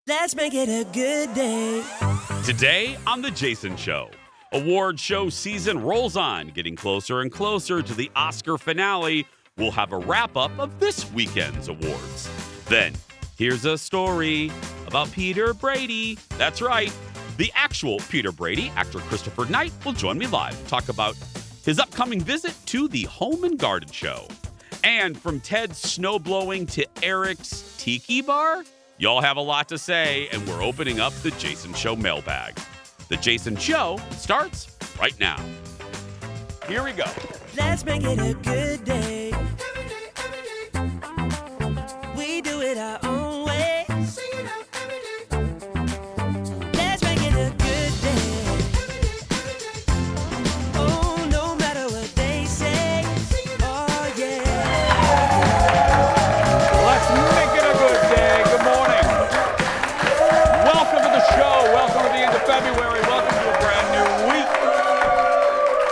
Let's make it a good day. Today on The Jason Show, award show season rolls on, getting closer and closer to the Oscar finale. We'll have a wrap-up of this weekend's awards. Then, here's a story about Peter Brady. That's right, the actual Peter Brady, actor Christopher Knight, will join me live to talk about his upcoming visit to the Home and Garden Show. And from Ted's snowblowing to Eric's tiki bar, y'all have a lot to say, and we're opening up the Jason Show mailbag. The Jason Show starts right now. Here we go. Let's make it a good day. We do it our own way. Let's make it a good day. Oh, no matter what they say. Oh, yeah. Let's make it a good day. Good morning. Welcome to the show. Welcome to the end of February. Welcome to a brand new week.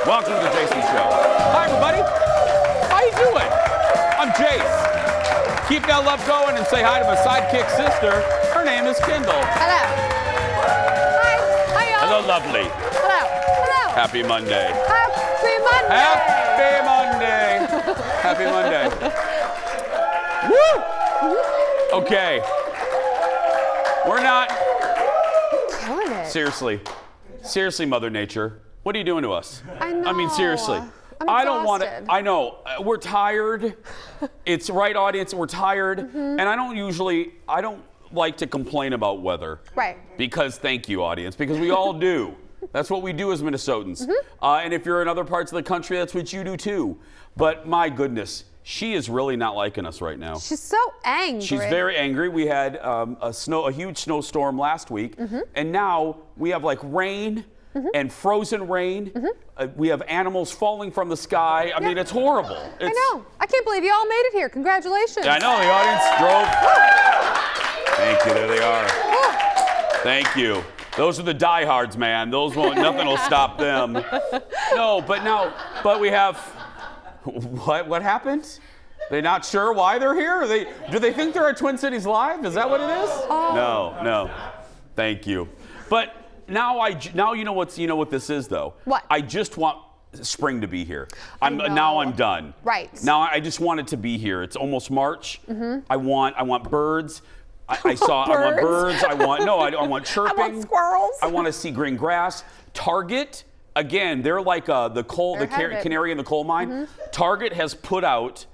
Welcome to the Jason Show. Hi, everybody. How you doing? I'm Jace. Keep that love going and say hi to my sidekick sister. Her name is Kendall. Hello. Hi. Hi, y'all. Hello, lovely. Hello. Hello. Happy Monday. Happy Monday. Happy Monday. Happy Monday. Woo! Okay. We're not. Killing it. Seriously, Mother Nature. What are you doing to us? I know. I mean, seriously. I'm I don't want to. exhausted. I know. We're tired. It's right, audience. We're tired. And I don't like to complain about weather. Right. Because, thank you, audience, because we all do. That's what we do as Minnesotans. And if you're in other parts of the country, that's what you do too. But my goodness, she is really not liking us right now. She's so angry. She's very angry. We had a huge snowstorm last week, and now we have like rain and frozen rain. We have animals falling from the sky. I mean, it's horrible. I know. I can't believe you all made it here. Congratulations. I know, the audience drove. Thank you, there they are. Thank you. Those are the diehards, man. Those won't, nothing will stop them. No, but we have, what happened? They're not sure why they're here? Do they think they're at Twin Cities Live? Is that what it is? Oh. No. Thank you. But now you know what this is though. What? I just want spring to be here. Now I'm done. Right. Now I just want it to be here. It's almost March. I want birds. I want birds. I want chirping. I want squirrels. I want to see green grass. Target, again, they're like the canary in the coal mine. Target has put out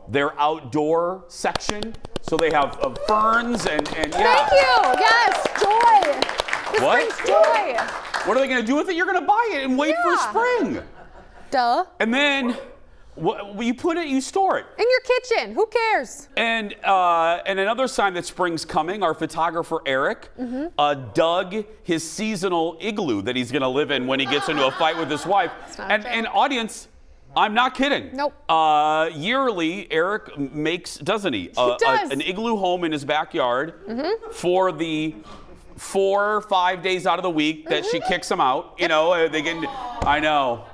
their outdoor section, so they have ferns and yeah. Thank you. Yes, joy. This brings joy. What are they going to do with it? You're going to buy it and wait for spring. Duh. And then you store it. In your kitchen. Who cares? And another sign that spring's coming, our photographer Eric dug his seasonal igloo that he's going to live in when he gets into a fight with his wife. And audience, I'm not kidding. Nope. Yearly, Eric makes, doesn't he? Does. An igloo home in his backyard for the 4 or 5 days out of the week that she kicks him out. You know, I know.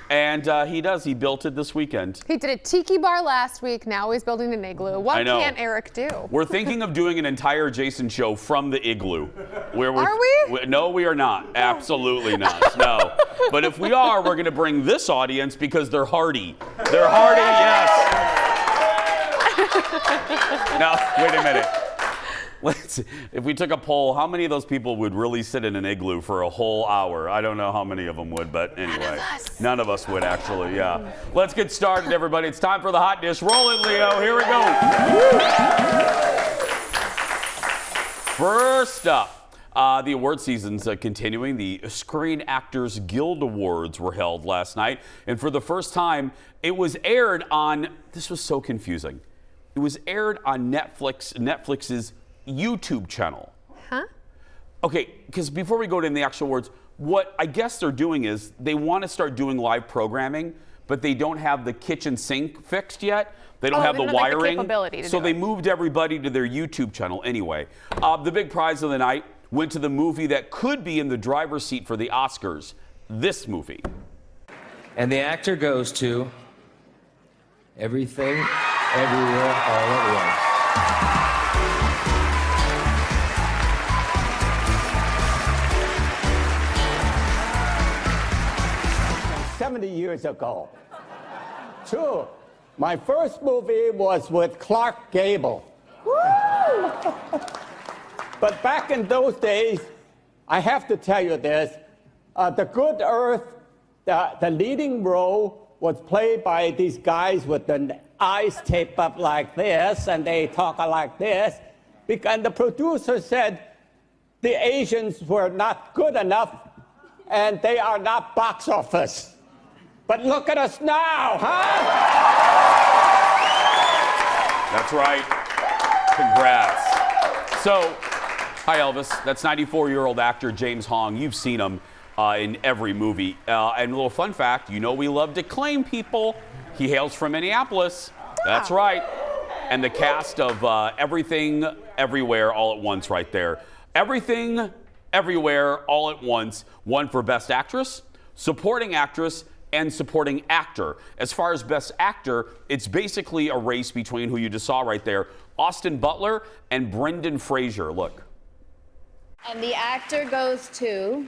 And he does. He built it this weekend. He did a tiki bar last week. Now he's building an igloo. What can Eric do? We're thinking of doing an entire Jason show from the igloo. Are we? No, we are not. Absolutely not. No. But if we are, we're going to bring this audience because they're hardy. They're hardy, yes. Now, wait a minute. If we took a poll, how many of those people would really sit in an igloo for a whole hour? I don't know how many of them would, but anyway. None of us would, actually, yeah. Let's get started, everybody. It's time for the hot dish. Roll it, Leo. Here we go. First up, the award season's continuing. The Screen Actors Guild Awards were held last night. And for the first time, it was aired on, this was so confusing. It was aired on Netflix's YouTube channel. Huh? Okay, because before we go to the actual awards, what I guess they're doing is they want to start doing live programming, but they don't have the kitchen sink fixed yet. They don't have the wiring. So they moved everybody to their YouTube channel anyway. The big prize of the night went to the movie that could be in the driver's seat for the Oscars, this movie. And the actor goes to Everything, Everywhere, All at Once. 70 years ago. True. My first movie was with Clark Gable. But back in those days, I have to tell you this, The Good Earth, the leading role was played by these guys with the eyes taped up like this, and they talk like this. And the producer said the Asians were not good enough, and they are not box office. But look at us now, huh? That's right. Congrats. So, hi Elvis. That's 94-year-old actor James Hong. You've seen him in every movie. And a little fun fact, you know we love to claim people. He hails from Minneapolis. That's right. And the cast of Everything, Everywhere, All at Once right there. Everything, Everywhere, All at Once won for Best Actress, Supporting Actress, and Supporting Actor. As far as Best Actor, it's basically a race between who you just saw right there, Austin Butler and Brendan Fraser. Look. And the actor goes to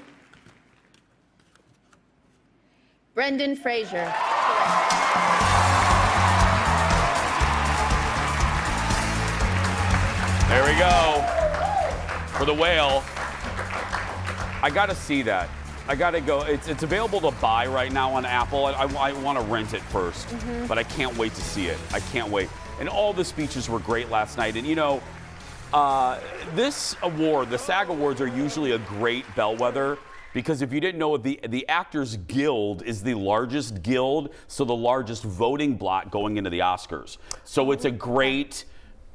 Brendan Fraser. There we go. For The Whale. I got to see that. I got to go. It's available to buy right now on Apple. I want to rent it first, but I can't wait to see it. I can't wait. And all the speeches were great last night. And, you know, this award, the SAG Awards, are usually a great bellwether because if you didn't know, the Actors Guild is the largest guild, so the largest voting block going into the Oscars. So it's a great,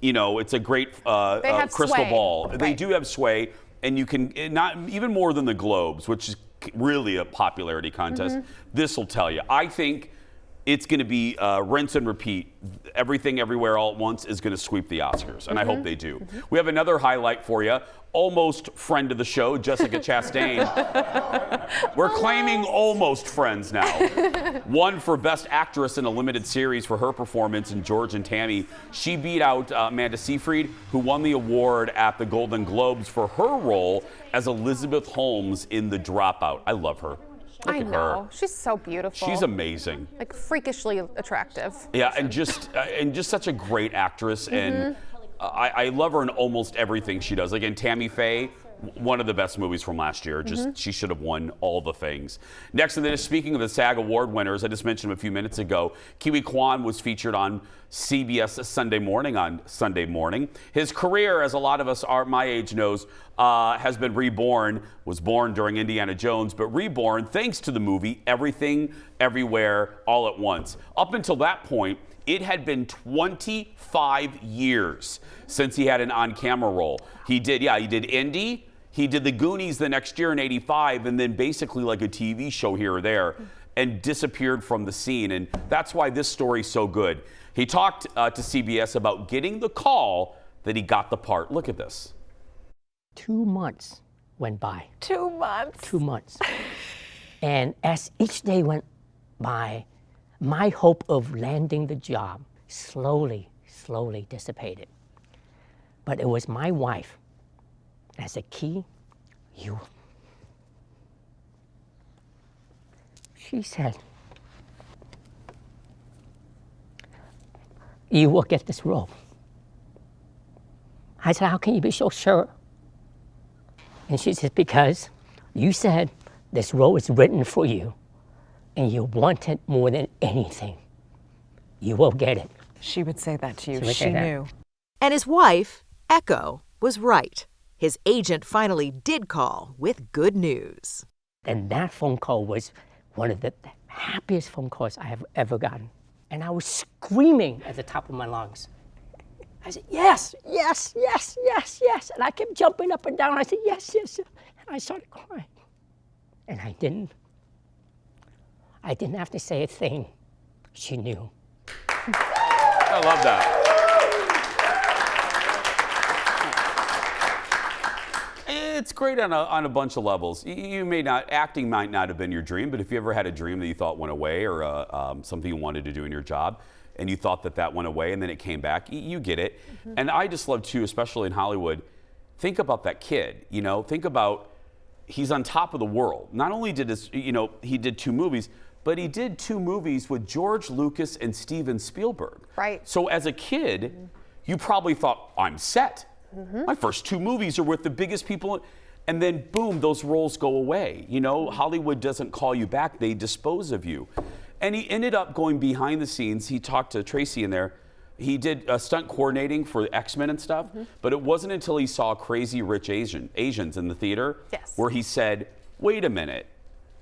you know, it's a great crystal sway. ball. Right. They do have sway, and you can, not even more than the Globes, which is really a popularity contest. This will tell you. I think it's going to be rinse and repeat. Everything, Everywhere, All at Once is going to sweep the Oscars, and I hope they do. We have another highlight for you. Almost friend of the show, Jessica Chastain. We're claiming almost friends now. Won for Best Actress in a Limited Series for her performance in George and Tammy. She beat out Amanda Seyfried, who won the award at the Golden Globes for her role as Elizabeth Holmes in The Dropout. I love her. Look I at know. her. She's so beautiful. She's amazing. Like freakishly attractive. Yeah, and just such a great actress, and I love her in almost everything she does. Like in Tammy Faye, one of the best movies from last year. Just she should have won all the things. Next, and then speaking of the SAG Award winners, I just mentioned a few minutes ago, Kiwi Kwan was featured on CBS Sunday Morning on Sunday morning. His career, as a lot of us are my age knows, has been reborn. Was born during Indiana Jones, but reborn thanks to the movie Everything, Everywhere, All at Once. Up until that point, it had been 25 years since he had an on-camera role. He did Indy. He did The Goonies the next year in '85, and then basically like a TV show here or there, and disappeared from the scene. And that's why this story's so good. He talked to CBS about getting the call that he got the part. Look at this. 2 months went by. 2 months. 2 months. And as each day went by, my hope of landing the job slowly dissipated. But it was my wife as a key. She said, "You will get this role." I said, "How can you be so sure?" And she said, "Because you said this role is written for you, and you want it more than anything. You will get it." She would say that to you. She would She say that. knew. And his wife, Echo, was right. His agent finally did call with good news. And that phone call was one of the happiest phone calls I have ever gotten. And I was screaming at the top of my lungs. I said, yes, yes, yes, yes, yes. And I kept jumping up and down. I said, yes, yes, yes. And I started crying. And I didn't have to say a thing. She knew. I love that. It's great on a bunch of levels. Acting might not have been your dream, but if you ever had a dream that you thought went away, or something you wanted to do in your job, and you thought that went away and then it came back, you get it. And I just love too, especially in Hollywood, think about that kid, think about, he's on top of the world. Not only did he did 2 movies, but he did 2 movies with George Lucas and Steven Spielberg. Right. So as a kid, you probably thought, I'm set. My first 2 movies are with the biggest people. And then, boom, those roles go away. You know, Hollywood doesn't call you back. They dispose of you. And he ended up going behind the scenes. He talked to Tracy in there. He did stunt coordinating for X-Men and stuff. But it wasn't until he saw Crazy Rich Asians in the theater where he said, wait a minute,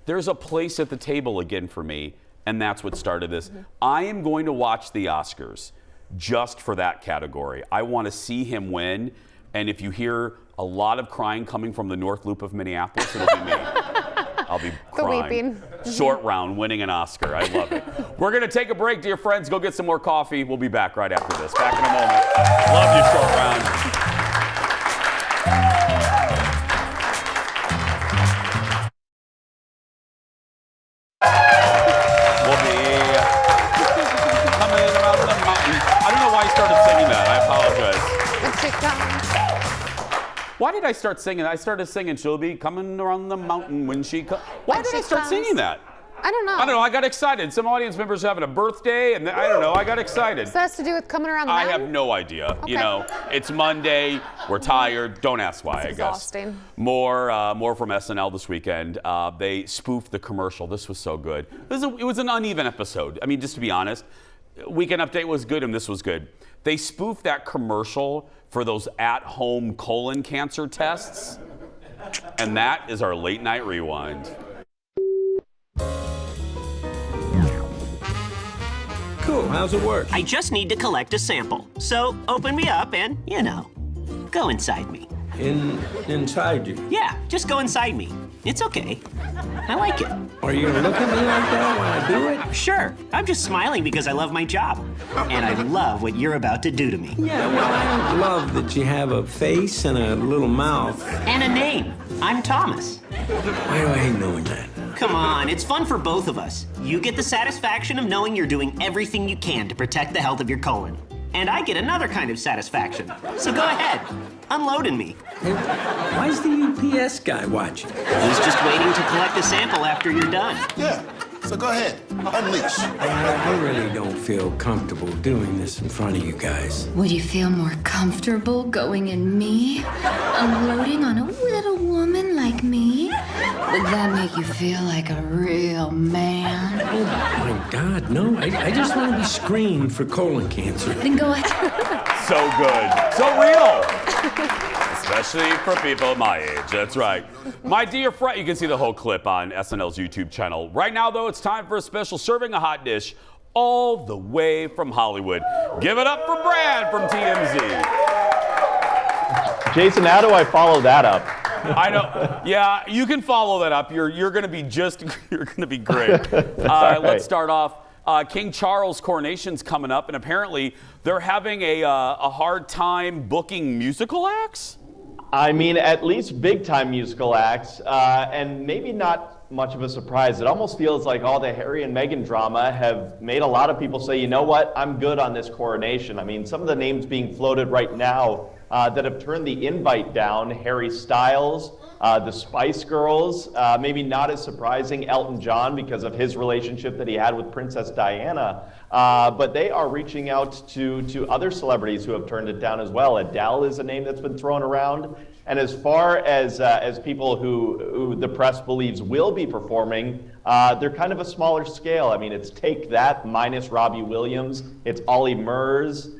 there's a place at the table again for me. And that's what started this. I am going to watch the Oscars just for that category. I want to see him win. And if you hear a lot of crying coming from the North Loop of Minneapolis, it'll be me. I'll be crying. weeping. Short round, winning an Oscar. I love it. We're going to take a break, dear friends. Go get some more coffee. We'll be back right after this. Back in a moment. Love you, Short Round. We'll be coming around the mountain. I don't know why I started singing that. I apologize. Why did I start singing that? I started singing, she'll be coming around the mountain when she comes. Why did I start singing that? I don't know. I don't know. I got excited. Some audience members are having a birthday, and I don't know. I got excited. So that has to do with coming around the I mountain? have no idea. Okay. You know, it's Monday. We're tired. Don't ask why, It's I guess. exhausting. More from SNL this weekend. They spoofed the commercial. This was so good. It was an uneven episode. I mean, just to be honest, Weekend Update was good, and this was good. They spoofed that commercial for those at-home colon cancer tests. And that is our late night rewind. Cool, how's it work? I just need to collect a sample. So open me up and, go inside me. Inside you? Yeah, just go inside me. It's okay. I like it. Are you gonna look at me like that when I do it? Sure. I'm just smiling because I love my job. And I love what you're about to do to me. Yeah, well, I don't love that you have a face and a little mouth. And a name. I'm Thomas. Why do I hate knowing that? Come on, it's fun for both of us. You get the satisfaction of knowing you're doing everything you can to protect the health of your colon. And I get another kind of satisfaction. So go ahead, unload in me. Hey, why is the UPS guy watching? He's just waiting to collect a sample after you're done. Yeah, so go ahead, unleash. I really don't feel comfortable doing this in front of you guys. Would you feel more comfortable going in me? Unloading on a little woman like me? Would that make you feel like a real man? Oh my God, no. I just want to be screened for colon cancer. Then go ahead. So good. So real. Especially for people my age. That's right. My dear friend, you can see the whole clip on SNL's YouTube channel. Right now, though, it's time for a special serving a hot dish all the way from Hollywood. Give it up for Brad from TMZ. Jason, how do I follow that up? I know. Yeah, you can follow that up. You're going to be you're going to be great. Let's start off. King Charles' coronation's coming up, and apparently they're having a hard time booking musical acts. I mean, at least big-time musical acts, and maybe not much of a surprise. It almost feels like all the Harry and Meghan drama have made a lot of people say, you know what, I'm good on this coronation. I mean, some of the names being floated right now that have turned the invite down: Harry Styles, the Spice Girls, maybe not as surprising, Elton John, because of his relationship that he had with Princess Diana. But they are reaching out to other celebrities who have turned it down as well. Adele is a name that's been thrown around. And as far as people who the press believes will be performing, they're kind of a smaller scale. I mean, it's Take That minus Robbie Williams. It's Ollie Murs.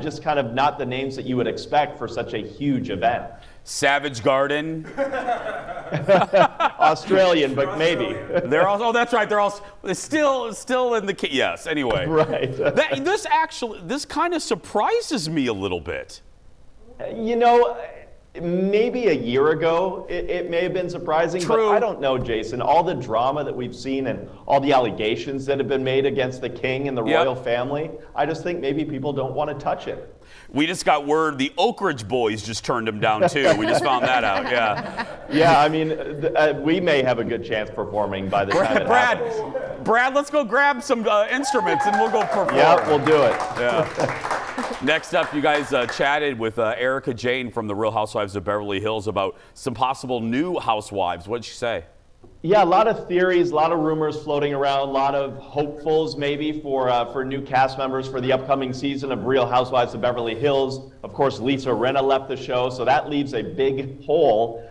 Just kind of not the names that you would expect for such a huge event. Savage Garden. Australian, but maybe. They're all. Oh, that's right. They're all still in the. Yes. Anyway. Right. This kind of surprises me a little bit. You know, maybe a year ago it may have been surprising. True. But I don't know, Jason. All the drama that we've seen and all the allegations that have been made against the king and the royal family, I just think maybe people don't want to touch it. We just got word the Oak Ridge Boys just turned him down too. We just found that out. Yeah. Yeah, I mean, we may have a good chance performing by the time it happens. Brad, let's go grab some instruments and we'll go perform. Yeah, we'll do it. Yeah. Next up, you guys chatted with Erica Jane from The Real Housewives of Beverly Hills about some possible new housewives. What'd she say? Yeah, a lot of theories, a lot of rumors floating around, a lot of hopefuls maybe for new cast members for the upcoming season of Real Housewives of Beverly Hills. Of course, Lisa Rinna left the show, so that leaves a big hole.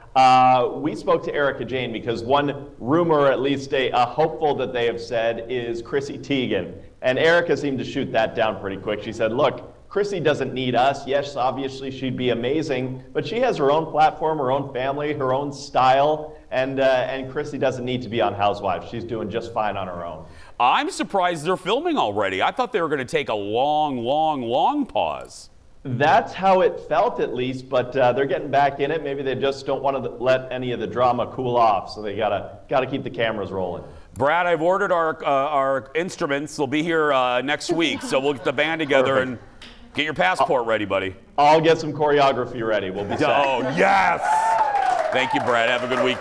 We spoke to Erica Jane because one rumor, or at least a hopeful that they have said, is Chrissy Teigen. And Erica seemed to shoot that down pretty quick. She said, look, Chrissy doesn't need us. Yes, obviously she'd be amazing, but she has her own platform, her own family, her own style, and Chrissy doesn't need to be on Housewives. She's doing just fine on her own. I'm surprised they're filming already. I thought they were going to take a long pause. That's how it felt, at least, but they're getting back in it. Maybe they just don't want to let any of the drama cool off, so they gotta keep the cameras rolling. Brad, I've ordered our instruments. They'll be here next week, so we'll get the band together and get your passport ready, buddy. I'll get some choreography ready. We'll be set. Oh, yes! Thank you, Brad. Have a good week.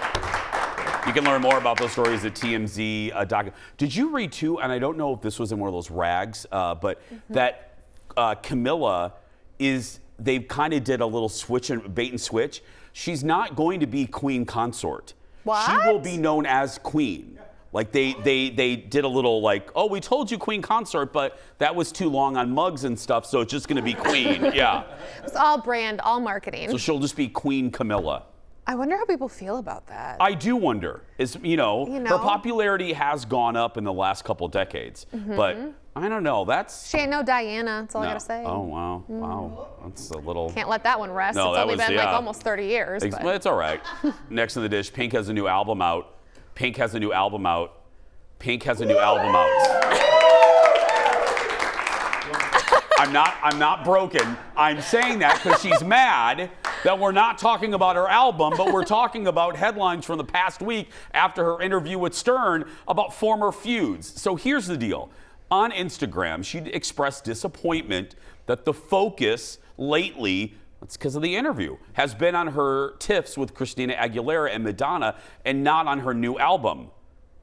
You can learn more about those stories at TMZ. Did you read, too, and I don't know if this was in one of those rags, but that Camilla they kind of did a little bait and switch. She's not going to be queen consort. What? She will be known as queen. Like they did a little like, oh, we told you queen consort, but that was too long on mugs and stuff, so it's just going to be queen. Yeah. It's all brand, all marketing. So she'll just be Queen Camilla. I wonder how people feel about that. I do wonder. Her popularity has gone up in the last couple decades, but I don't know. She ain't no Diana. That's all I gotta say. Oh wow, wow, that's a little. Can't let that one rest. No, it's only been like almost 30 years. But. It's all right. Next in the dish, Pink has a new album out. Pink has a new album out. I'm not broken. I'm saying that because she's mad that we're not talking about her album, but we're talking about headlines from the past week after her interview with Stern about former feuds. So here's the deal. On Instagram, she expressed disappointment that the focus lately, it's because of the interview, has been on her tiffs with Christina Aguilera and Madonna and not on her new album.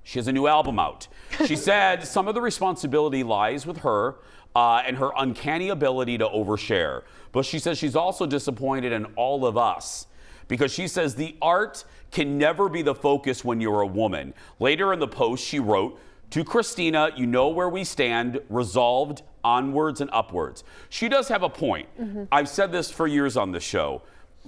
She has a new album out. She said some of the responsibility lies with her and her uncanny ability to overshare. But she says she's also disappointed in all of us because she says the art can never be the focus when you're a woman. Later in the post, she wrote, "To Christina, you know where we stand, resolved, onwards and upwards." She does have a point. I've said this for years on the show.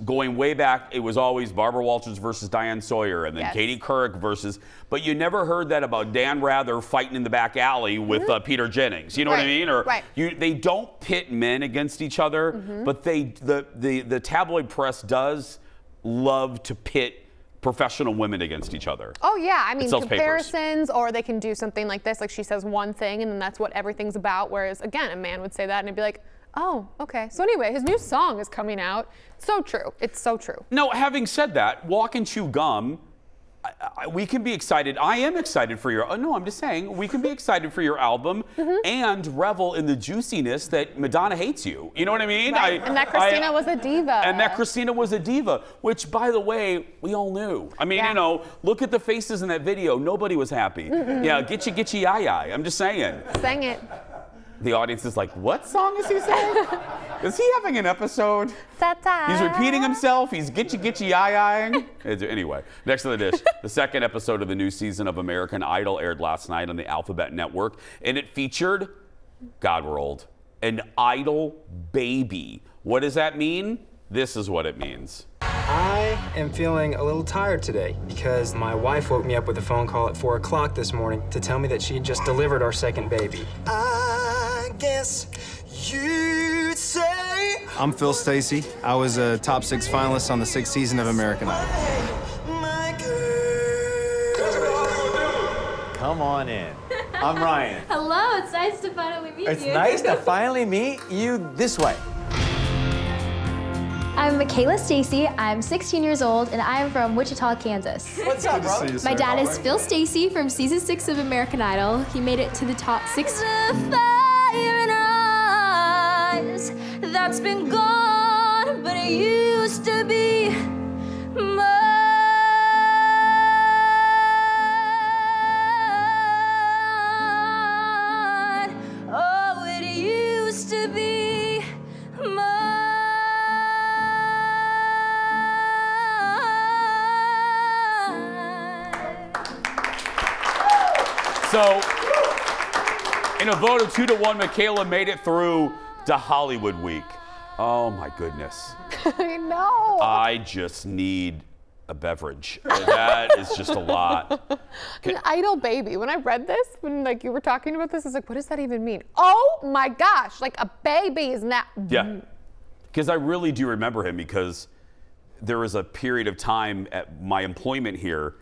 Going way back, it was always Barbara Walters versus Diane Sawyer, and then Katie Couric versus, but you never heard that about Dan Rather fighting in the back alley with Peter Jennings. You know what I mean? Or they don't pit men against each other, but the tabloid press does love to pit professional women against each other. Oh yeah, I mean comparisons, or they can do something like this, like she says one thing and then that's what everything's about, whereas again, a man would say that and it'd be like, oh, okay. So anyway, his new song is coming out. So true. It's so true. No, having said that, Walk and Chew Gum, we can be excited. I am excited for your, I'm just saying, we can be excited for your album and revel in the juiciness that Madonna hates you. You know what I mean? Right. And that Christina was a diva. And that Christina was a diva, which, by the way, we all knew. I mean, look at the faces in that video. Nobody was happy. Yeah, gitchy yai. I'm just saying. Sang it. The audience is like, what song is he saying? Is he having an episode? He's repeating himself. He's gitchy yai-ying. Anyway, next on the dish. The second episode of the new season of American Idol aired last night on the Alphabet Network, and it featured, God, we're old, an idol baby. What does that mean? This is what it means. I am feeling a little tired today because my wife woke me up with a phone call at 4 o'clock this morning to tell me that she had just delivered our second baby. I guess you'd say I'm Phil Stacey. I was a top 6 finalist on the 6th season of American Idol. Come on in. I'm Ryan. Hello, it's nice to finally meet you. It's nice to finally meet you this way. I'm Michaela Stacy. I'm 16 years old, and I'm from Wichita, Kansas. What's up, bro? My dad is Phil Stacy from season 6 of American Idol. He made it to the top 6. Fire in eyes that's been gone, but it used to be mine. Oh, it used to be mine. So, in a vote of 2-1, Michaela made it through to Hollywood Week. Oh my goodness. I know. I just need a beverage. That is just a lot. An idol baby. When I read this, when like you were talking about this, I was like, what does that even mean? Oh my gosh, like a baby is not. Yeah, because I really do remember him because there was a period of time at my employment here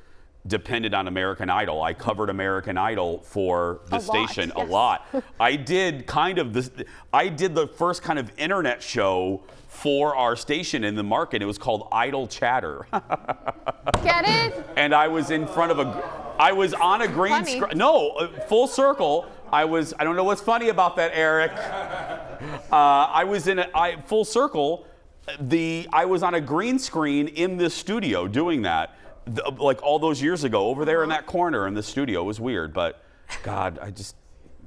depended on American Idol. I covered American Idol for the station a lot. I did kind of this. I did the first kind of internet show for our station in the market. It was called Idol Chatter. Get it? And I was in front of I was on a green screen. No, full circle. I don't know what's funny about that, Eric. I was in full circle. I was on a green screen in the studio doing that. Like all those years ago, over there in that corner in the studio. It was weird, but God, I just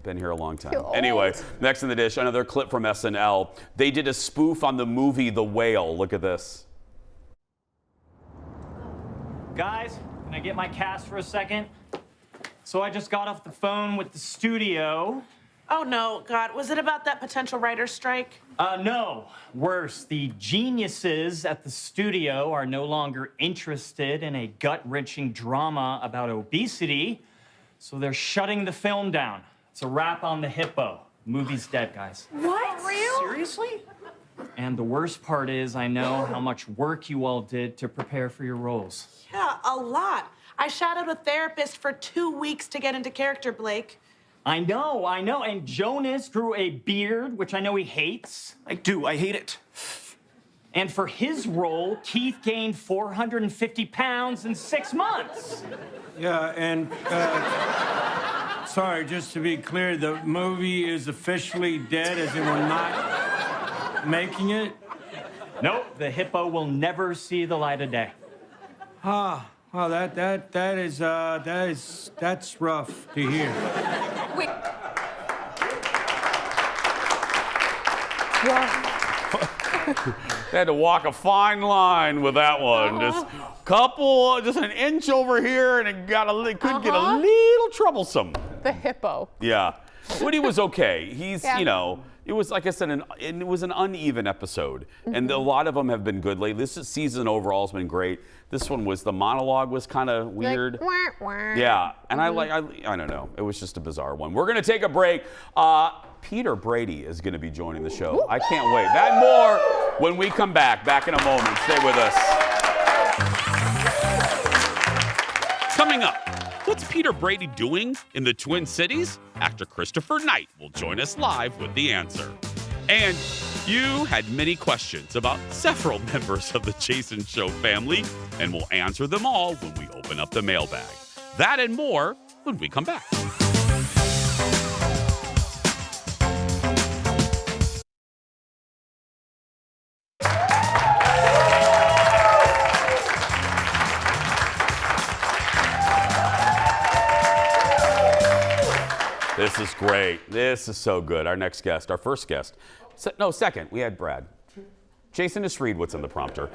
been here a long time. Anyway, next in the dish, another clip from SNL. They did a spoof on the movie The Whale. Look at this. Guys, can I get my cast for a second? So I just got off the phone with the studio. Oh no, God, was it about that potential writer's strike? No, worse. The geniuses at the studio are no longer interested in a gut-wrenching drama about obesity, so they're shutting the film down. It's a wrap on the hippo. The movie's dead, guys. What? For real? Seriously? And the worst part is I know how much work you all did to prepare for your roles. Yeah, a lot. I shadowed a therapist for 2 weeks to get into character, Blake. I know. And Jonas grew a beard, which I know he hates. I do, I hate it. And for his role, Keith gained 450 pounds in 6 months. Yeah, and sorry, just to be clear, the movie is officially dead, as in we're not making it? Nope, the hippo will never see the light of day. Well, that's rough to hear. Wait. They had to walk a fine line with that one. Just an inch over here, and it could get a little troublesome. The hippo. Yeah. Woody was okay. He's, it was, like I said, it was an uneven episode. And a lot of them have been good lately. This season overall has been great. This one the monologue was kind of weird. Like, wah, wah. Yeah. And I don't know. It was just a bizarre one. We're going to take a break. Peter Brady is going to be joining the show. I can't wait. That and more when we come back. Back in a moment. Stay with us. Coming up, what's Peter Brady doing in the Twin Cities? Actor Christopher Knight will join us live with the answer. And you had many questions about several members of the Jason Show family, and we'll answer them all when we open up the mailbag. That and more when we come back. This is great. This is so good. Our next guest, our first guest. Second, we had Brad. Jason, just read what's in the prompter.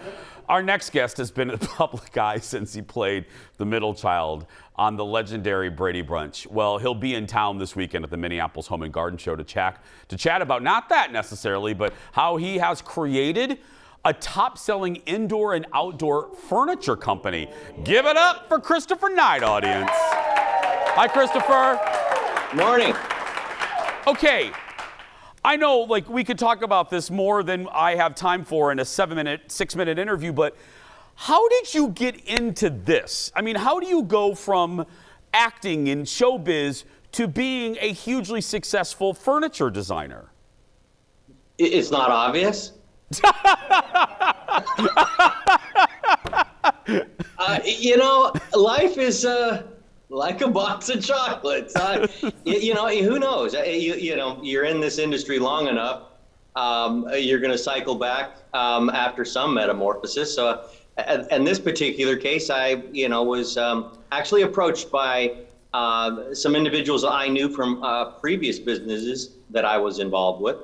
Our next guest has been in the public eye since he played the middle child on the legendary Brady Brunch. Well, he'll be in town this weekend at the Minneapolis Home and Garden Show to chat about not that necessarily, but how he has created a top-selling indoor and outdoor furniture company. Give it up for Christopher Knight, audience. Hi, Christopher. Morning. Okay, I know we could talk about this more than I have time for in a 6-minute interview, but how did you get into this? I mean, how do you go from acting in showbiz to being a hugely successful furniture designer? It's not obvious. Life is like a box of chocolates. Who knows? You're in this industry long enough, you're going to cycle back after some metamorphosis. So, in this particular case, I was actually approached by some individuals I knew from previous businesses that I was involved with,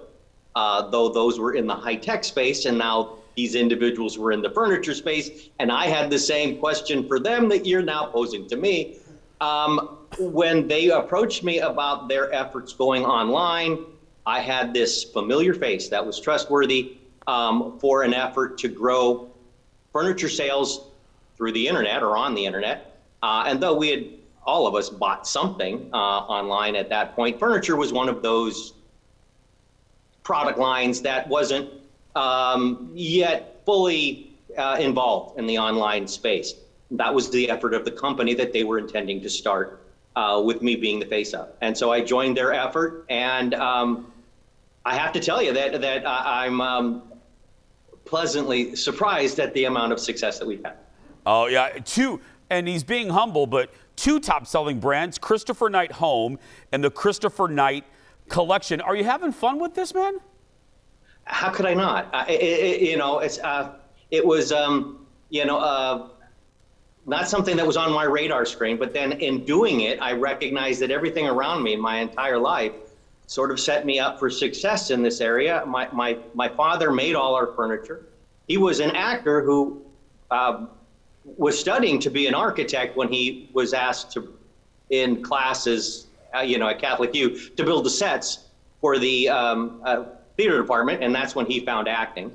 though those were in the high-tech space, and now these individuals were in the furniture space, and I had the same question for them that you're now posing to me. when they approached me about their efforts going online, I had this familiar face that was trustworthy for an effort to grow furniture sales through the internet or on the internet. And though we had, all of us bought something online at that point, furniture was one of those product lines that wasn't yet fully involved in the online space. That was the effort of the company that they were intending to start with me being the face of. And so I joined their effort, and I have to tell you that I'm pleasantly surprised at the amount of success that we've had. Oh, yeah. And he's being humble, but 2 top-selling brands, Christopher Knight Home and the Christopher Knight Collection. Are you having fun with this, man? How could I not? It was, not something that was on my radar screen, but then in doing it, I recognized that everything around me my entire life sort of set me up for success in this area. My father made all our furniture. He was an actor who was studying to be an architect when he was asked to, in classes, at Catholic U, to build the sets for the theater department, and that's when he found acting.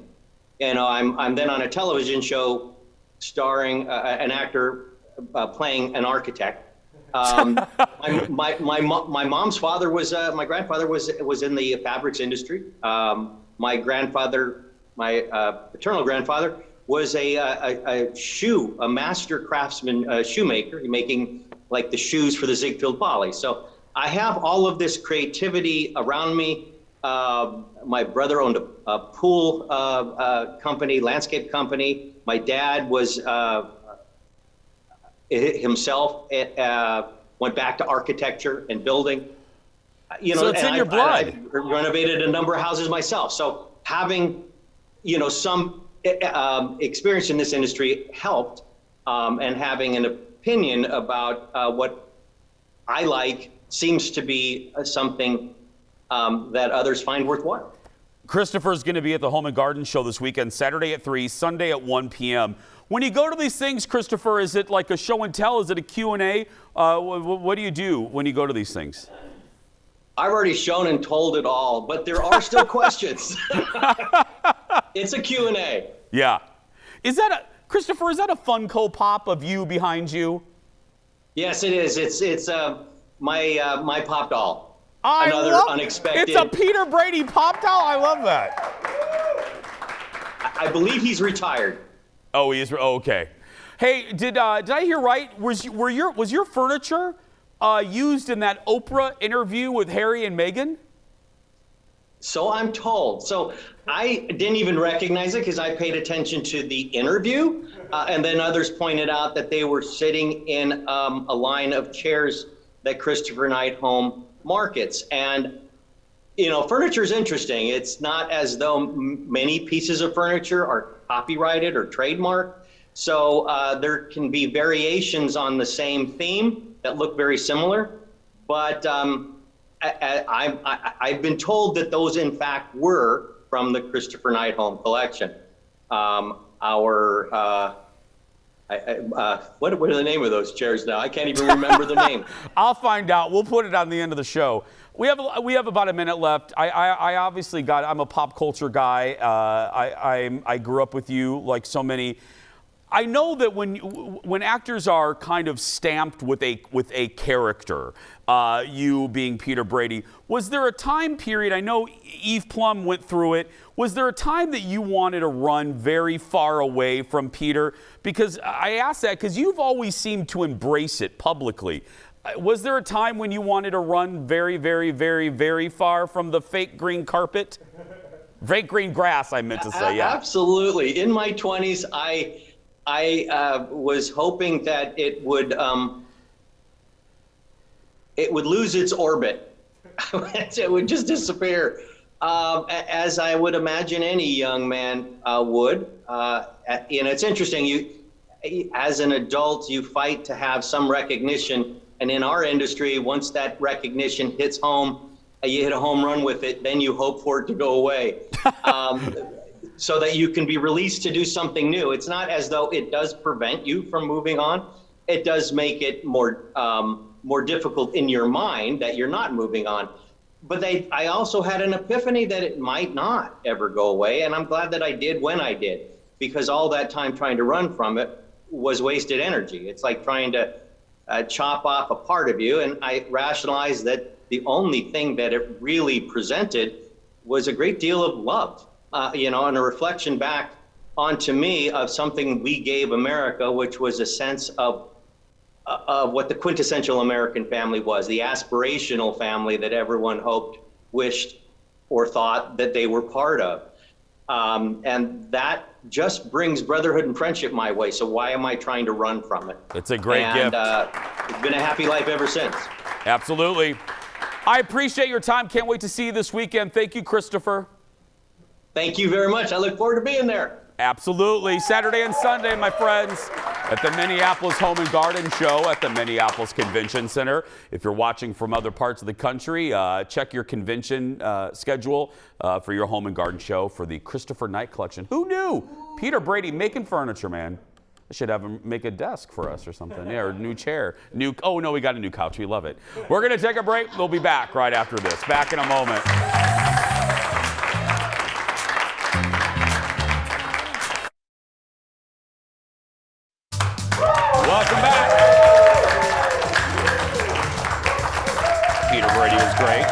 I'm then on a television show starring an actor playing an architect. My mom's father was, my grandfather was in the fabrics industry. My grandfather, my paternal grandfather, was a master craftsman shoemaker, making like the shoes for the Ziegfeld Folly. So I have all of this creativity around me. My brother owned a pool company, landscape company. My dad was himself went back to architecture and building. So it's in your blood. I renovated a number of houses myself. So having, some experience in this industry helped, and having an opinion about what I like seems to be something that others find worthwhile. Christopher's going to be at the Home and Garden Show this weekend, Saturday at 3, Sunday at 1 p.m. When you go to these things, Christopher, is it like a show and tell? Is it a Q&A? What do you do when you go to these things? I've already shown and told it all, but there are still questions. It's a Q&A. Yeah. Christopher, is that a Funko Pop of you behind you? Yes, it is. It's my pop doll. Unexpected. It's a Peter Brady pop doll. I love that. I believe he's retired. Oh, he is. Oh, okay. Hey, did I hear right? Was your furniture used in that Oprah interview with Harry and Meghan? So I'm told. So I didn't even recognize it because I paid attention to the interview, and then others pointed out that they were sitting in a line of chairs that Christopher Knight Home markets. And furniture is interesting. It's not as though many pieces of furniture are copyrighted or trademarked. So there can be variations on the same theme that look very similar. But I've been told that those in fact were from the Christopher Knight Home collection. What are the name of those chairs now? I can't even remember the name. I'll find out. We'll put it on the end of the show. We have about a minute left. I obviously I'm a pop culture guy. I grew up with you like so many. I know that when actors are kind of stamped with a character, you being Peter Brady, was there a time period? I know Eve Plum went through it. Was there a time that you wanted to run very far away from Peter? Because I ask that because you've always seemed to embrace it publicly. Was there a time when you wanted to run very, very, very, very far from the fake green carpet? Fake green grass, I meant to say, yeah. Absolutely. In my 20s, I was hoping that it would lose its orbit. It would just disappear, as I would imagine any young man would. It's interesting. As an adult, you fight to have some recognition, and in our industry, once that recognition hits home, you hit a home run with it. Then you hope for it to go away. So that you can be released to do something new. It's not as though it does prevent you from moving on. It does make it more more difficult in your mind that you're not moving on. But I also had an epiphany that it might not ever go away. And I'm glad that I did when I did, because all that time trying to run from it was wasted energy. It's like trying to chop off a part of you. And I rationalized that the only thing that it really presented was a great deal of love, and a reflection back onto me of something we gave America, which was a sense of what the quintessential American family was, the aspirational family that everyone hoped, wished, or thought that they were part of. And that just brings brotherhood and friendship my way. So why am I trying to run from it? It's a great gift. It's been a happy life ever since. Absolutely. I appreciate your time. Can't wait to see you this weekend. Thank you, Christopher. Thank you very much. I look forward to being there. Absolutely. Saturday and Sunday, my friends, at the Minneapolis Home and Garden Show at the Minneapolis Convention Center. If you're watching from other parts of the country, check your convention schedule for your home and garden show for the Christopher Knight Collection. Who knew? Peter Brady making furniture, man. I should have him make a desk for us or something. Yeah, or a new chair. Oh, no, we got a new couch. We love it. We're going to take a break. We'll be back right after this. Back in a moment. Welcome back. Peter Brady was great.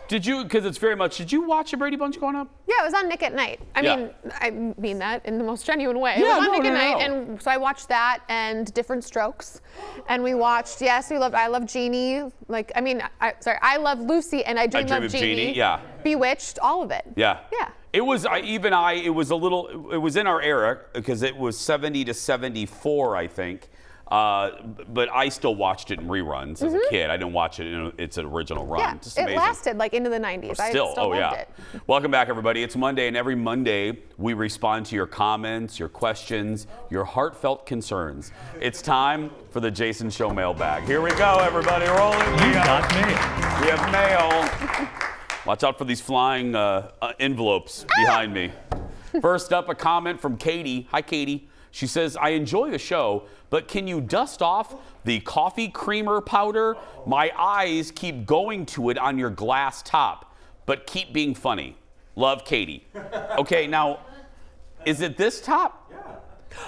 Did you, because it's very much, did you watch a Brady Bunch growing up? Yeah, it was on Nick at Night. I mean that in the most genuine way. Yeah, it was on Nick at Night, and so I watched that and Different Strokes. And we watched, I Love Jeannie. I Love Lucy and I Dream of Jeannie. Yeah. Bewitched, all of it. Yeah. Yeah. It was, it was in our era, because it was 70 to 74, I think. But I still watched it in reruns as a kid. I didn't watch it in its original run. Yeah, Just it amazing. lasted into the 90s. I still loved it. Welcome back, everybody. It's Monday, and every Monday we respond to your comments, your questions, your heartfelt concerns. It's time for the Jason Show mailbag. Here we go, everybody. Rolling. We got mail. We have mail. Watch out for these flying envelopes behind me. First up, a comment from Katie. Hi, Katie. She says, I enjoy the show, but can you dust off the coffee creamer powder? My eyes keep going to it on your glass top, but keep being funny. Love, Katie. Okay, now, is it this top? Yeah.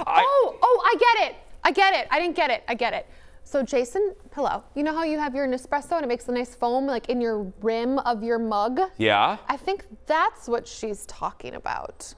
I get it. I didn't get it. I get it. So Jason, hello. You know how you have your Nespresso and it makes a nice foam in your rim of your mug? Yeah. I think that's what she's talking about.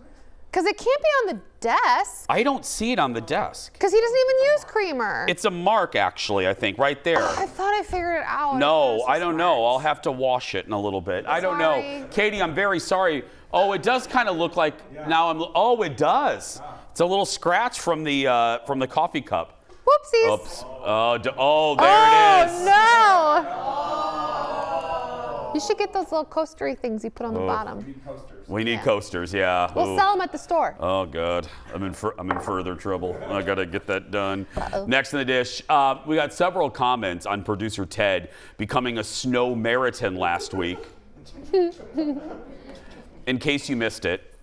Because it can't be on the desk. I don't see it on the desk. Because he doesn't even use creamer. It's a mark, actually, I think, right there. I thought I figured it out. No, I don't know. I'll have to wash it in a little bit. I don't know. Katie, I'm very sorry. Oh, it does kind of look like, oh, it does. It's a little scratch from the coffee cup. Whoopsies. Oops. Oh, there it is. No. You should get those little coastery things you put on the bottom. We need coasters, yeah. We'll sell them at the store. Oh, God. I'm in further trouble. I got to get that done. Next in the dish, we got several comments on producer Ted becoming a snow Meriton last week. In case you missed it,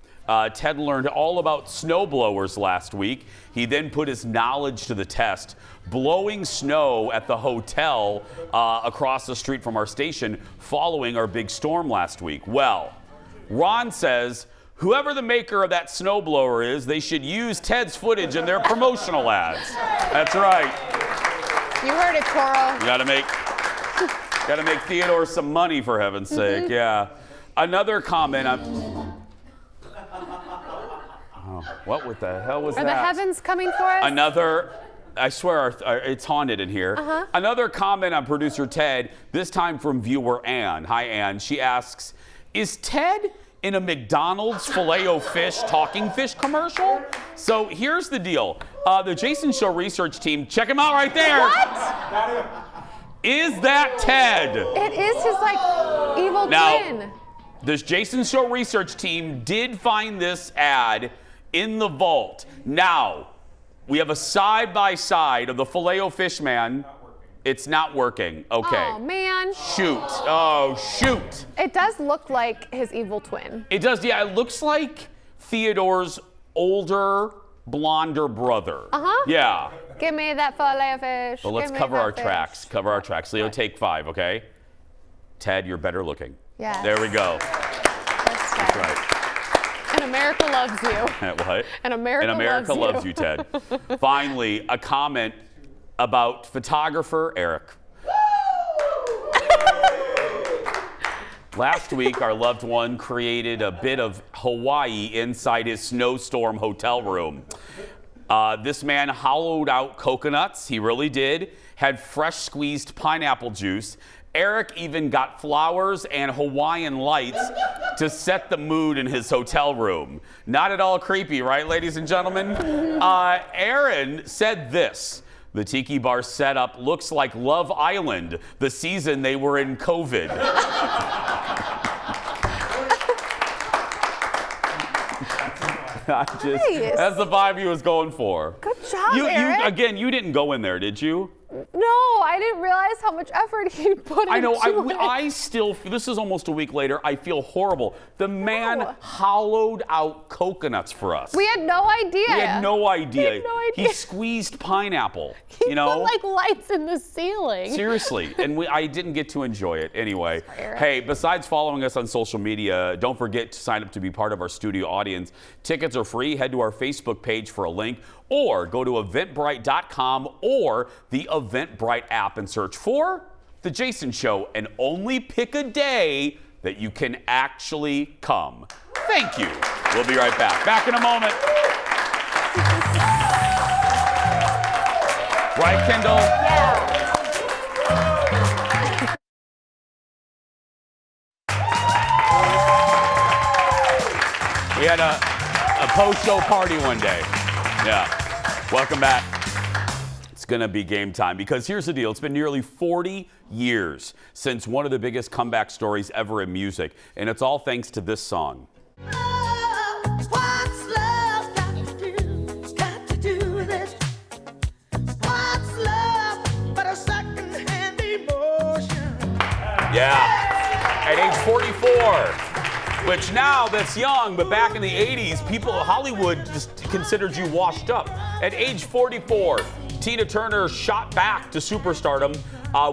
Ted learned all about snowblowers last week. He then put his knowledge to the test, blowing snow at the hotel across the street from our station following our big storm last week. Well, Ron says whoever the maker of that snowblower is, they should use Ted's footage in their promotional ads. That's right. You heard it, Toro. You gotta make Theodore some money, for heaven's sake. Yeah. Another comment. What the hell was that? Are the heavens coming for us? Another. I swear it's haunted in here. Another comment on producer Ted, this time from viewer Ann. Hi, Ann. She asks, is Ted in a McDonald's Filet-O-Fish talking fish commercial? So here's the deal. The Jason Show research team, check him out right there. What? Is that Ted? It is his evil twin. The Jason Show research team did find this ad in the vault. Now, we have a side-by-side of the Filet-O-Fish man. It's not working. Okay. Oh, man. Shoot. Oh, shoot. It does look like his evil twin. It does, yeah. It looks like Theodore's older, blonder brother. Yeah. Give me that fillet of fish. But let's Give me cover that our fish. tracks. Cover our tracks. Leo, take 5, okay? Ted, you're better looking. Yes. There we go. That's right. And America loves you. What? And America loves you, Ted. Finally, a comment about photographer Eric. Last week, our loved one created a bit of Hawaii inside his snowstorm hotel room. This man hollowed out coconuts, he really did, had fresh squeezed pineapple juice. Eric even got flowers and Hawaiian lights to set the mood in his hotel room. Not at all creepy, right, ladies and gentlemen? Aaron said this: the tiki bar setup looks like Love Island, the season they were in COVID. Nice. That's the vibe he was going for. Good job, Eric. Again, you didn't go in there, did you? No, I didn't realize how much effort he put I know. into it. I still. This is almost a week later. I feel horrible. The man hollowed out coconuts for us. We had no idea. We had no idea. We had no idea. He squeezed pineapple. He you know, put like lights in the ceiling. seriously, and I didn't get to enjoy it anyway. Hey, besides following us on social media, don't forget to sign up to be part of our studio audience. Tickets are free. Head to our Facebook page for a link, or go to eventbrite.com or the Eventbrite app and search for The Jason Show, and only pick a day that you can actually come. Thank you. We'll be right back. Back in a moment. Right, Kendall? Yeah. We had a post-show party one day. Yeah. Welcome back. It's going to be game time because here's the deal. It's been nearly 40 years since one of the biggest comeback stories ever in music, and it's all thanks to this song. Yeah. At age 44. Which now that's young, but back in the 80s, Hollywood just considered you washed up. At age 44, Tina Turner shot back to superstardom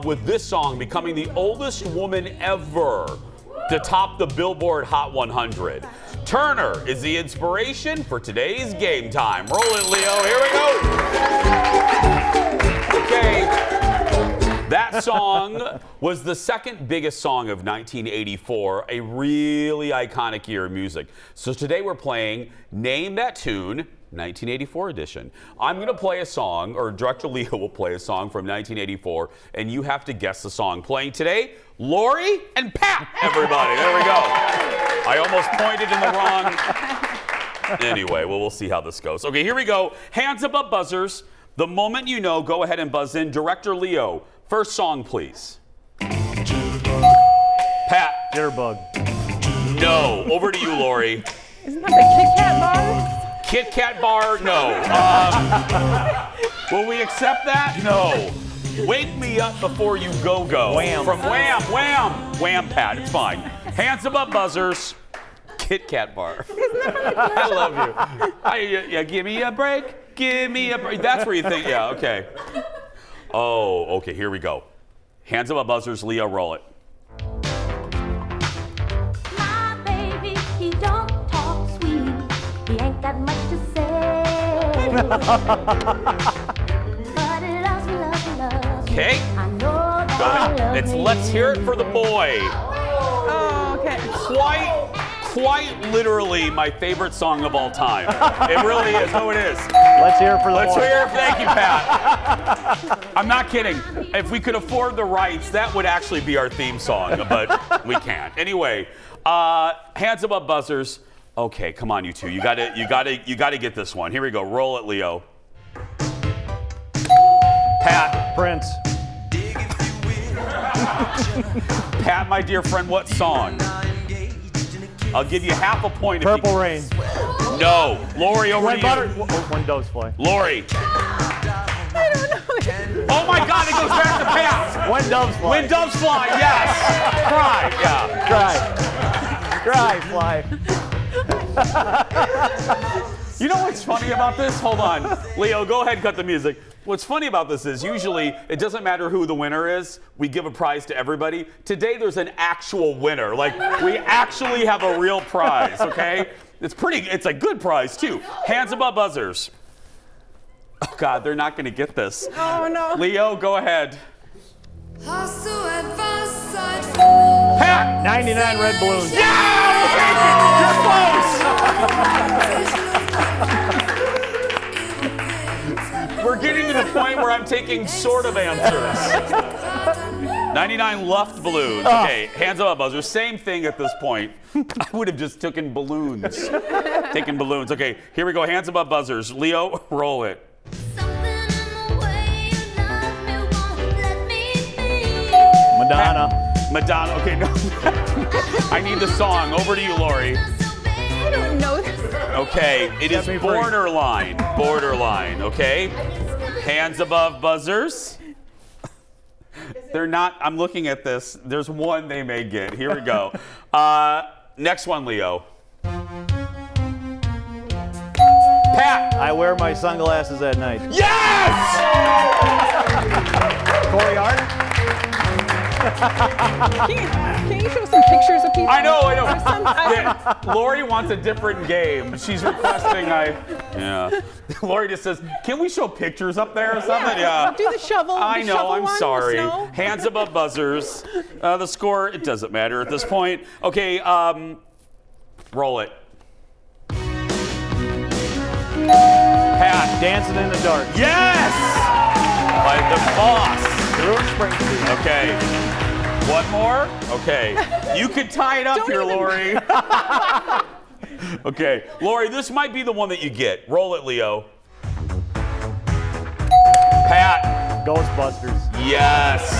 with this song, becoming the oldest woman ever to top the Billboard Hot 100. Turner is the inspiration for today's game time. Roll it, Leo. Here we go. Okay. That song was the second biggest song of 1984, a really iconic year of music. So today we're playing Name That Tune, 1984 edition. I'm going to play a song, or Director Leo will play a song from 1984, and you have to guess the song. Playing today, Lori and Pat, everybody. There we go. I almost pointed in the wrong. Anyway, well, we'll see how this goes. Okay, here we go. Hands above buzzers. The moment you know, go ahead and buzz in. Director Leo, first song, please. Pat. Jitterbug. No. Over to you, Lori. Isn't that the Kit Kat bar? Kit Kat bar? No. Will we accept that? No. Wake Me Up Before You Go Go. Wham. From Wham. Wham. Wham, Pat. It's fine. Hands above buzzers. Kit Kat bar. I love you. Yeah, give me a break. Give me a break. That's where you think, yeah, okay. Oh, okay, here we go. Hands above buzzers, Leo, roll it. My baby, he don't talk sweet. He ain't got much to say. But it loves. Okay. I know that Go I love ahead. It's Let's Hear It for the Boy. Oh, okay. Quite literally my favorite song of all time. It really is. No, it is. Let's hear it for the Let's boy. hear it. Thank you, Pat. I'm not kidding. If we could afford the rights, that would actually be our theme song, but we can't. Anyway, hands above buzzers. Okay, come on, you two. You gotta get this one. Here we go. Roll it, Leo. Pat. Prince. Pat, my dear friend, what song? I'll give you half a point. Purple Rain. No. Lori, over to you. When doves fly. Lori. I don't know. Oh my God, it goes back to Pat. When doves fly. When doves fly, yes. Cry, yeah. Cry, fly. You know what's funny about this? Hold on. Leo, go ahead and cut the music. What's funny about this is usually it doesn't matter who the winner is. We give a prize to everybody. Today there's an actual winner. Like we actually have a real prize, okay? It's a good prize too. Hands above buzzers. Oh God, they're not gonna get this. Oh no. Leo, go ahead. Pat! 99 red balloons. We're getting to the point where I'm taking sort of answers. 99 luft balloons. Okay, hands up, buzzer. Same thing at this point. I would have just taken balloons. Taken balloons. Okay, here we go. Hands above buzzers. Leo, roll it. Madonna. Madonna. Okay, no. I need the song. Over to you, Lori. I don't know this. Okay, it is borderline. Borderline, okay? Hands above buzzers. They're not, I'm looking at this. There's one they may get. Here we go. Next one, Leo. Pat. I wear my sunglasses at night. Yes! Corey Hart? Can you show some pictures of people? I know. Yeah, Lori wants a different game. She's requesting yeah. Lori just says, can we show pictures up there or something? Yeah. Do the shovel. I know, I'm sorry. Snow. Hands above buzzers. The score, it doesn't matter at this point. Okay, roll it. Pat, Dancing in the Dark. Yes! By the boss. Okay. One more? Okay. You could tie it up here, Lori. Okay. Lori, this might be the one that you get. Roll it, Leo. Pat. Ghostbusters. Yes.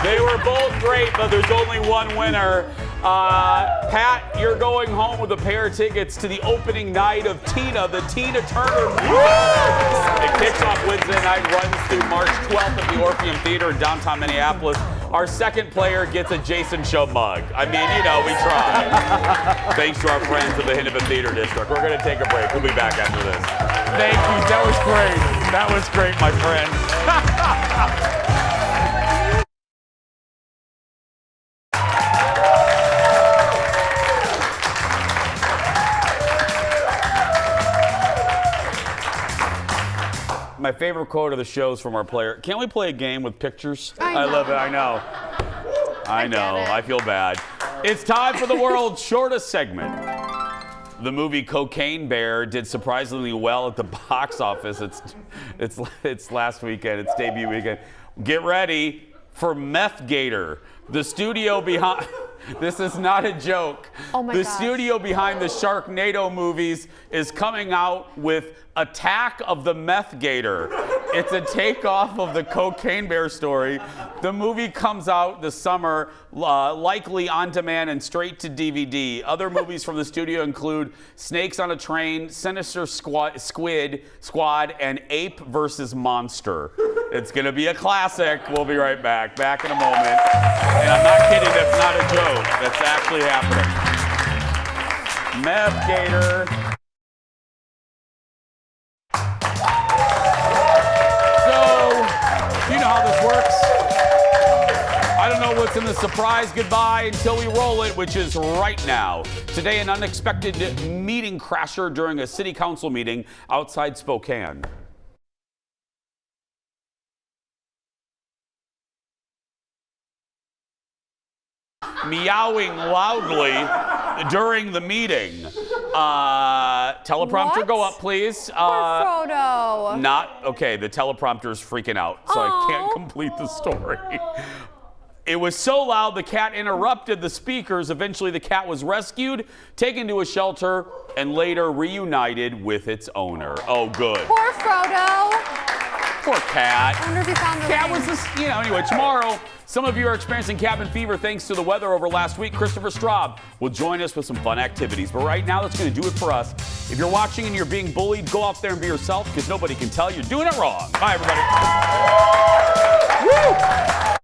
They were both great, but there's only one winner. Pat, you're going home with a pair of tickets to the opening night of Tina, the Tina Turner musical. It kicks off Wednesday night, runs through March 12th at the Orpheum Theater in downtown Minneapolis. Our second player gets a Jason Show mug. I mean, we try. Thanks to our friends of the Hennepin Theater District. We're going to take a break. We'll be back after this. Thank you. That was great. That was great, my friend. My favorite quote of the show is from our player. Can't we play a game with pictures? I love it. I know. I feel bad. It's time for the world's shortest segment. The movie Cocaine Bear did surprisingly well at the box office. It's last weekend. It's debut weekend. Get ready for Meth Gator. The studio behind. This is not a joke. Oh my The gosh. studio behind the Sharknado movies is coming out with Attack of the Meth Gator. It's a takeoff of the Cocaine Bear story. The movie comes out this summer, likely on demand and straight to DVD. Other movies from the studio include Snakes on a Train, Sinister Squid Squad, and Ape vs. Monster. It's going to be a classic. We'll be right back. Back in a moment. And I'm not kidding. That's not a joke. That's actually happening. Meth Gator. You know how this works. I don't know what's in the surprise goodbye until we roll it, which is right now. Today, an unexpected meeting crasher during a city council meeting outside Spokane. Meowing loudly during the meeting. Teleprompter, What? go up, please. Frodo. Not okay. The teleprompter's freaking out, so I can't complete the story. It was so loud the cat interrupted the speakers. Eventually, the cat was rescued, taken to a shelter, and later reunited with its owner. Oh, good. Poor Frodo. Poor cat. I wonder if he found the Cat ring. was this, anyway, tomorrow, some of you are experiencing cabin fever thanks to the weather over last week. Christopher Straub will join us with some fun activities. But right now, that's going to do it for us. If you're watching and you're being bullied, go out there and be yourself because nobody can tell you're doing it wrong. Bye, everybody. Woo!